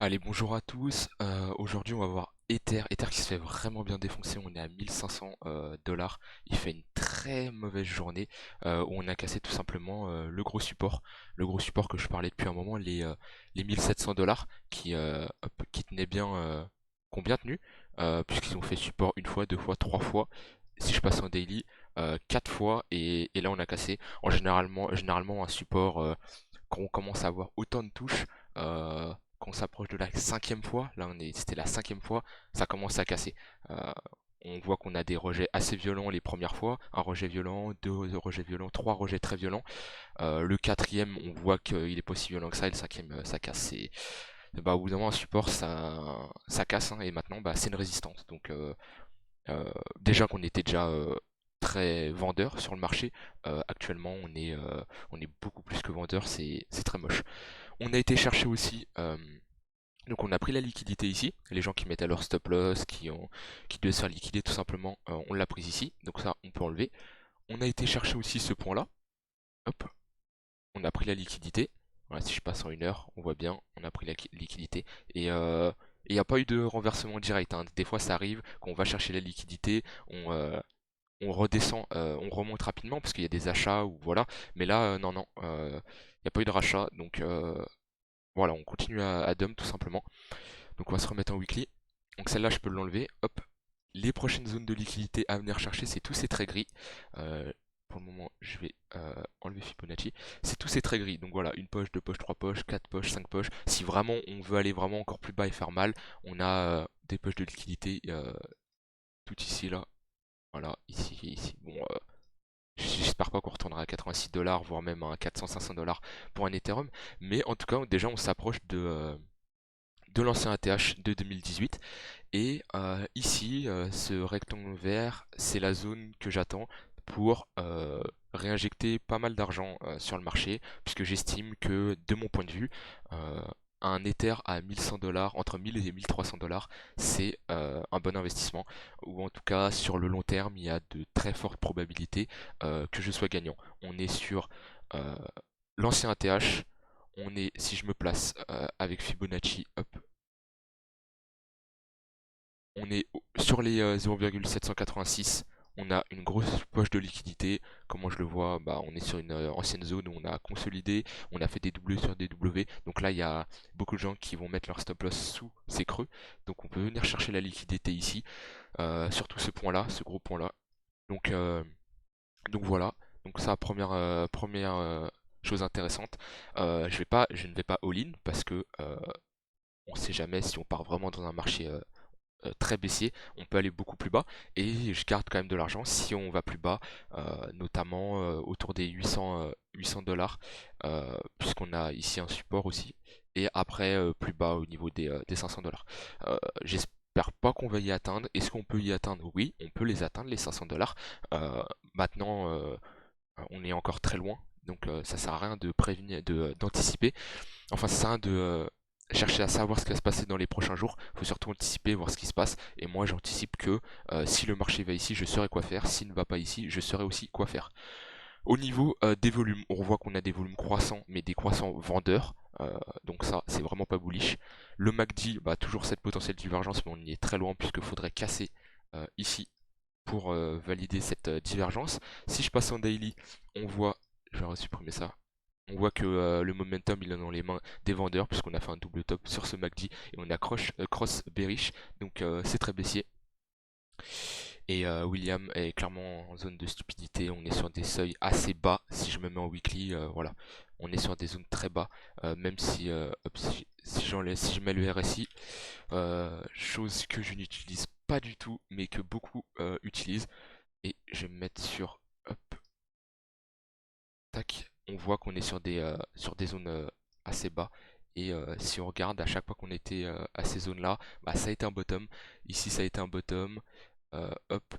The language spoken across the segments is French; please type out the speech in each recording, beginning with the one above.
Allez, bonjour à tous. Aujourd'hui, on va voir Ether. Ether qui se fait vraiment bien défoncer. On est à 1500 dollars. Il fait une très mauvaise journée où on a cassé tout simplement le gros support. Le gros support que je parlais depuis un moment, les 1700 dollars qui tenaient bien, qui ont bien tenu, puisqu'ils ont fait support une fois, deux fois, trois fois. Si je passe en daily, quatre fois et là on a cassé. Généralement un support quand on commence à avoir autant de touches, quand on s'approche de la cinquième fois, c'était la cinquième fois, ça commence à casser. Euh, on voit qu'on a des rejets assez violents les premières fois, un rejet violent, deux rejets violents, trois rejets très violents. Le quatrième, on voit qu'il est pas aussi violent que ça, et le cinquième, ça casse. Bah, au bout d'un moment, un support, ça casse, hein, et maintenant, bah, c'est une résistance. Donc, déjà qu'on était déjà très vendeur sur le marché, actuellement, on est beaucoup plus que vendeur, c'est très moche. On a été chercher aussi, donc on a pris la liquidité ici, les gens qui mettaient leur stop loss, qui devaient se faire liquider tout simplement, on l'a prise ici, donc ça on peut enlever. On a été chercher aussi ce point-là, hop, on a pris la liquidité. Voilà, si je passe en une heure, on voit bien, on a pris la liquidité. Et il n'y a pas eu de renversement direct, hein. Des fois ça arrive qu'on va chercher la liquidité, on redescend, on remonte rapidement parce qu'il y a des achats ou voilà. Mais là, non, non, il n'y a pas eu de rachat, donc voilà, on continue à dump tout simplement. Donc on va se remettre en weekly. Donc celle-là, je peux l'enlever. Hop. Les prochaines zones de liquidité à venir chercher, c'est tous ces traits gris. Pour le moment, je vais enlever Fibonacci. C'est tous ces traits gris. Donc voilà, une poche, deux poches, trois poches, quatre poches, cinq poches. Si vraiment on veut aller vraiment encore plus bas et faire mal, on a des poches de liquidité tout ici là. Voilà, ici, ici. Bon, j'espère pas qu'on retournera à 86 dollars, voire même à 400-500 dollars pour un Ethereum. Mais en tout cas, déjà, on s'approche de l'ancien ATH de 2018. Et ici, ce rectangle vert, c'est la zone que j'attends pour réinjecter pas mal d'argent sur le marché, puisque j'estime que, de mon point de vue, euh, un Ether à 1100 dollars, entre 1000 et 1300 dollars, c'est un bon investissement, ou en tout cas sur le long terme, il y a de très fortes probabilités que je sois gagnant. On est sur euh, l'ancien ATH, on est, si je me place avec Fibonacci, hop, on est sur les 0,786. On a une grosse poche de liquidité. Comment je le vois? Bah, on est sur une ancienne zone où on a consolidé, on a fait des W sur des W. Donc là, il y a beaucoup de gens qui vont mettre leur stop loss sous ces creux. Donc on peut venir chercher la liquidité ici, surtout ce point-là, ce gros point-là. Donc, euh, donc voilà. Donc ça, première chose intéressante. Je ne vais pas all-in parce que on ne sait jamais si on part vraiment dans un marché très baissier, on peut aller beaucoup plus bas et je garde quand même de l'argent si on va plus bas, notamment autour des 800 dollars, puisqu'on a ici un support aussi, et après plus bas au niveau des 500 dollars. J'espère pas qu'on va y atteindre. Est-ce qu'on peut y atteindre? Oui, on peut les atteindre, les 500 dollars. Maintenant, on est encore très loin, donc ça sert à rien de prévenir, d'anticiper. Enfin, ça sert à rien de chercher à savoir ce qui va se passer dans les prochains jours. Il faut surtout anticiper, voir ce qui se passe. Et moi, j'anticipe que si le marché va ici, je saurai quoi faire. S'il ne va pas ici, je saurai aussi quoi faire. Au niveau des volumes, on voit qu'on a des volumes croissants, mais des croissants vendeurs. Donc ça, c'est vraiment pas bullish. Le MACD, bah, toujours cette potentielle divergence, mais on y est très loin puisqu'il faudrait casser ici pour valider cette divergence. Si je passe en daily, on voit, je vais supprimer ça, on voit que le momentum il est dans les mains des vendeurs puisqu'on a fait un double top sur ce MACD et on a cross bearish, donc c'est très baissier. Et William est clairement en zone de stupidité, on est sur des seuils assez bas. Si je me mets en weekly, voilà, on est sur des zones très bas, même si, hop, si je mets le RSI, chose que je n'utilise pas du tout mais que beaucoup utilisent, et je vais me mettre sur, hop, tac, on voit qu'on est sur des zones assez bas. Et si on regarde à chaque fois qu'on était à ces zones-là, bah, ça a été un bottom. Ici, ça a été un bottom. Hop,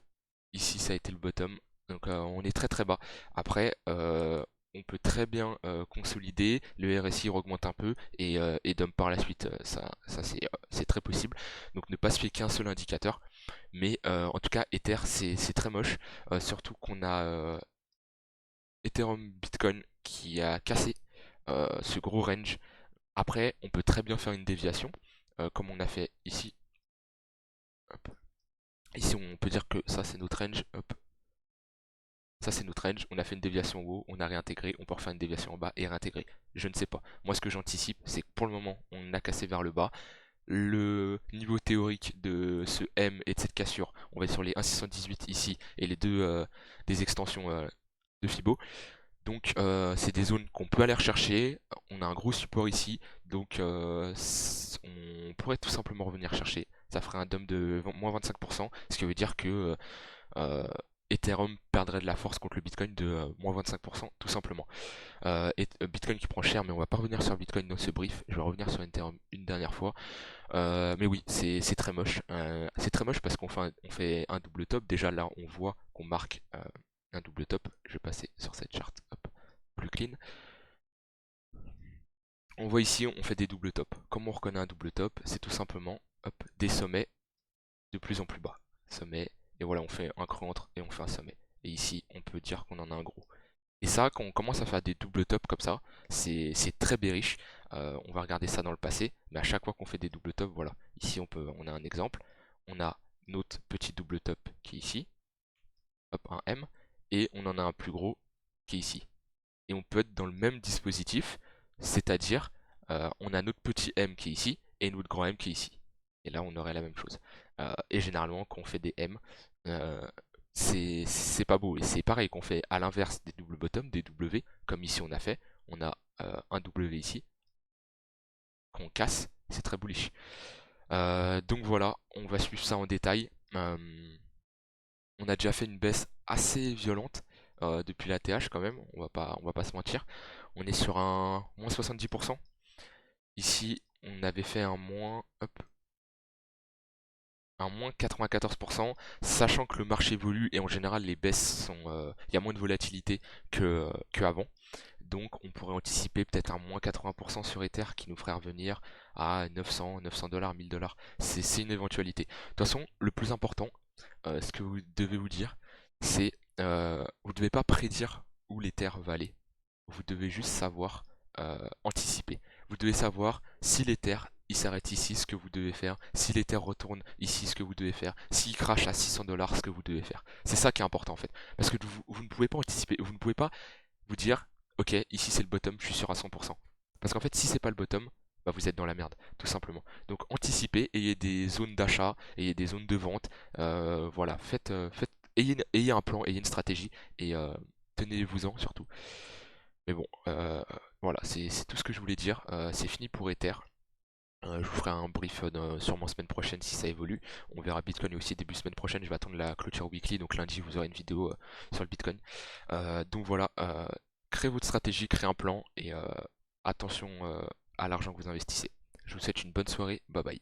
ici, ça a été le bottom. Donc, on est très très bas. Après, on peut très bien consolider. Le RSI augmente un peu et dump par la suite. Ça c'est très possible. Donc, ne pas se fier qu'un seul indicateur. Mais en tout cas, Ether, c'est très moche. Surtout qu'on a Ethereum Bitcoin qui a cassé ce gros range. Après, on peut très bien faire une déviation, comme on a fait ici. Hop. Ici, on peut dire que ça, c'est notre range. Hop. Ça, c'est notre range. On a fait une déviation en haut, on a réintégré. On peut refaire une déviation en bas et réintégrer. Je ne sais pas. Moi, ce que j'anticipe, c'est que pour le moment, on a cassé vers le bas. Le niveau théorique de ce M et de cette cassure, on va être sur les 1,618 ici et les deux des extensions de Fibo. Donc c'est des zones qu'on peut aller rechercher. On a un gros support ici, donc on pourrait tout simplement revenir chercher. Ça ferait un dump de moins 25%, ce qui veut dire que euh, Ethereum perdrait de la force contre le Bitcoin de moins 25%, tout simplement. Bitcoin qui prend cher, mais on va pas revenir sur Bitcoin dans ce brief. Je vais revenir sur Ethereum une dernière fois. Mais oui, c'est très moche. C'est très moche parce on fait un double top. Déjà là, on voit qu'on marque un double top. Je vais passer sur cette charte, hop, plus clean. On voit ici, on fait des double tops. Comment on reconnaît un double top? C'est tout simplement hop, des sommets de plus en plus bas. Sommet, et voilà, on fait un creux entre et on fait un sommet. Et ici, on peut dire qu'on en a un gros. Et ça, quand on commence à faire des double tops comme ça, c'est très bearish. On va regarder ça dans le passé, mais à chaque fois qu'on fait des double tops, voilà. Ici, on a un exemple. On a notre petit double top qui est ici, hop, un M, et on en a un plus gros qui est ici. Et on peut être dans le même dispositif, c'est-à-dire on a notre petit M qui est ici et notre grand M qui est ici. Et là, on aurait la même chose. Et généralement, quand on fait des M, euh, c'est pas beau. Et c'est pareil qu'on fait à l'inverse des double bottom, des W, comme ici on a fait. On a un W ici, qu'on casse, c'est très bullish. Donc voilà, on va suivre ça en détail. On a déjà fait une baisse assez violente depuis la TH quand même, on va pas se mentir. On est sur un moins 70%. Ici, on avait fait un moins, hop, un moins 94%, sachant que le marché évolue et en général les baisses sont, il y a moins de volatilité que avant. Donc on pourrait anticiper peut-être un moins 80% sur Ether qui nous ferait revenir à 900, 900 dollars, 1000 dollars. C'est une éventualité. De toute façon, le plus important, ce que vous devez vous dire, c'est vous ne devez pas prédire où l'Ether va aller. Vous devez juste savoir anticiper. Vous devez savoir si l'Ether il s'arrête ici, ce que vous devez faire. Si l'Ether retourne ici, ce que vous devez faire. S'il crache à 600 dollars, ce que vous devez faire. C'est ça qui est important en fait. Parce que vous ne pouvez pas anticiper. Vous ne pouvez pas vous dire, ok, ici c'est le bottom, je suis sûr à 100%. Parce qu'en fait, si c'est pas le bottom, bah vous êtes dans la merde, tout simplement. Donc anticipez, ayez des zones d'achat, ayez des zones de vente. Voilà, ayez un plan, ayez une stratégie et tenez-vous-en surtout. Mais bon, voilà, c'est tout ce que je voulais dire. C'est fini pour Ether. Je vous ferai un brief sûrement semaine prochaine si ça évolue. On verra Bitcoin aussi début semaine prochaine. Je vais attendre la clôture weekly, donc lundi vous aurez une vidéo sur le Bitcoin. Donc voilà, créez votre stratégie, créez un plan et attention à l'argent que vous investissez. Je vous souhaite une bonne soirée. Bye bye.